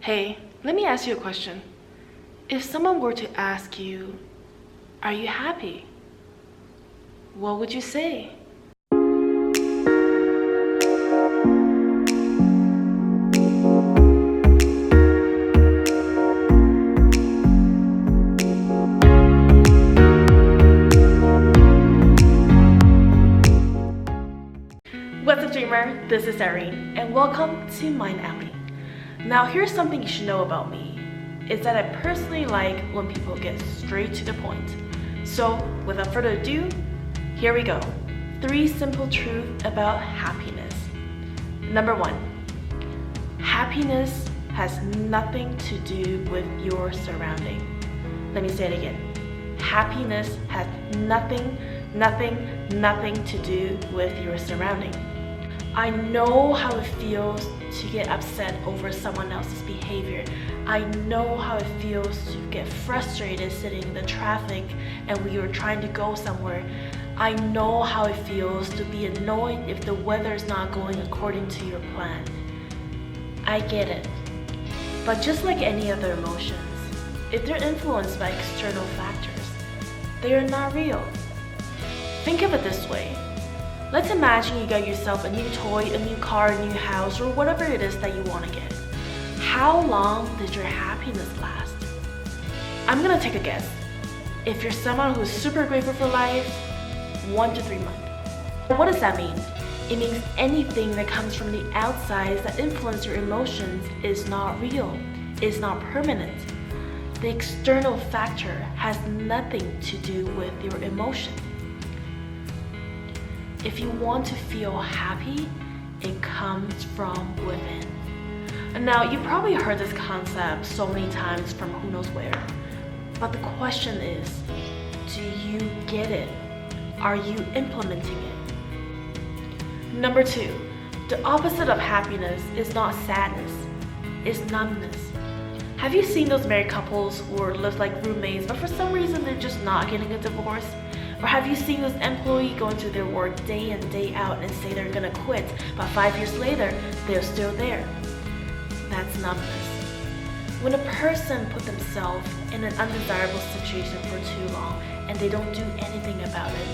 Hey, let me ask you a question. If someone were to ask you, are you happy? What would you say? What's up, dreamer? This is Irene, and welcome to Mind Alley. Now, here's something you should know about me, is that I personally like when people get straight to the point. So, without further ado, here we go. 3 simple truths about happiness. Number 1, happiness has nothing to do with your surrounding. Let me say it again. Happiness has nothing to do with your surrounding. I know how it feels to get upset over someone else's behavior. I know how it feels to get frustrated sitting in the traffic and when you're trying to go somewhere. I know how it feels to be annoyed if the weather is not going according to your plan. I get it. But just like any other emotions, if they're influenced by external factors, they are not real. Think of it this way. Let's imagine you got yourself a new toy, a new car, a new house, or whatever it is that you want to get. How long did your happiness last? I'm gonna take a guess. If you're someone who's super grateful for life, 1 to 3 months. What does that mean? It means anything that comes from the outside that influences your emotions is not real, is not permanent. The external factor has nothing to do with your emotion. If you want to feel happy, it comes from within. And now, you probably heard this concept so many times from who knows where. But the question is, do you get it? Are you implementing it? Number 2, the opposite of happiness is not sadness, it's numbness. Have you seen those married couples who live like roommates, but for some reason they're just not getting a divorce? Or have you seen this employee going to their work day in, day out and say they're gonna quit, but 5 years later, they're still there? That's numbness. When a person puts themselves in an undesirable situation for too long and they don't do anything about it,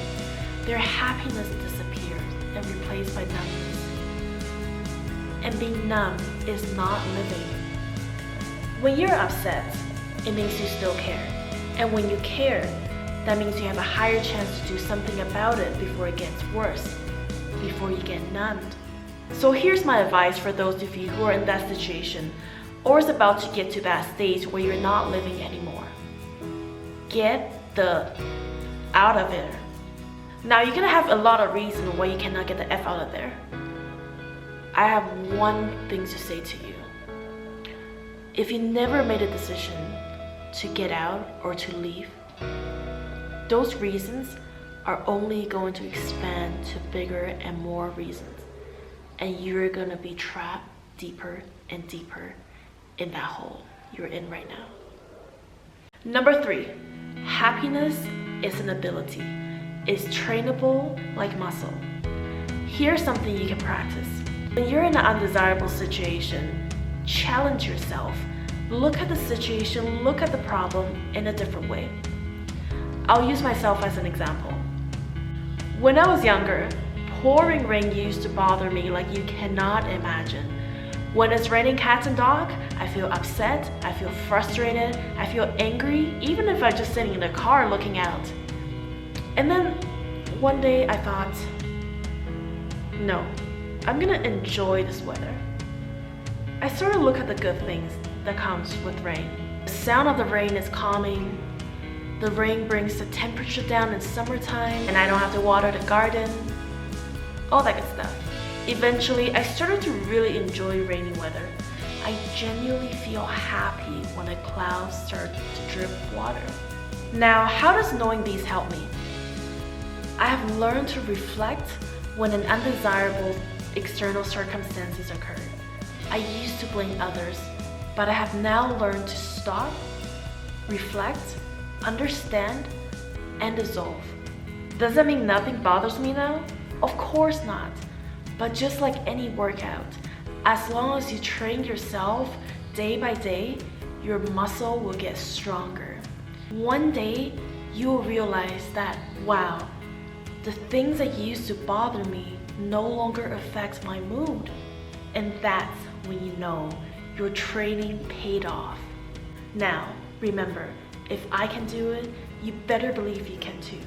their happiness disappears and replaced by numbness. And being numb is not living. When you're upset, it means you still care. And when you care, that means you have a higher chance to do something about it before it gets worse, before you get numbed. So here's my advice for those of you who are in that situation or is about to get to that stage where you're not living anymore. Get the out of it. Now, you're gonna have a lot of reasons why you cannot get the F out of there. I have one thing to say to you. If you never made a decision to get out or to leave, those reasons are only going to expand to bigger and more reasons. And you're gonna be trapped deeper and deeper in that hole you're in right now. Number 3, happiness is an ability. It's trainable like muscle. Here's something you can practice. When you're in an undesirable situation, challenge yourself. Look at the situation, look at the problem in a different way. I'll use myself as an example. When I was younger, pouring rain used to bother me like you cannot imagine. When it's raining cats and dogs, I feel upset, I feel frustrated, I feel angry, even if I'm just sitting in the car looking out. And then one day I thought, no, I'm gonna enjoy this weather. I started to look at the good things that comes with rain. The sound of the rain is calming. The rain brings the temperature down in summertime and I don't have to water the garden. All that good stuff. Eventually, I started to really enjoy rainy weather. I genuinely feel happy when the clouds start to drip water. Now, how does knowing these help me? I have learned to reflect when an undesirable external circumstances occur. I used to blame others, but I have now learned to stop, reflect, understand, and dissolve. Does that mean nothing bothers me now? Of course not. But just like any workout, as long as you train yourself day by day, your muscle will get stronger. One day, you will realize that, wow, the things that used to bother me no longer affect my mood. And that's when you know your training paid off. Now, remember, if I can do it, you better believe you can too.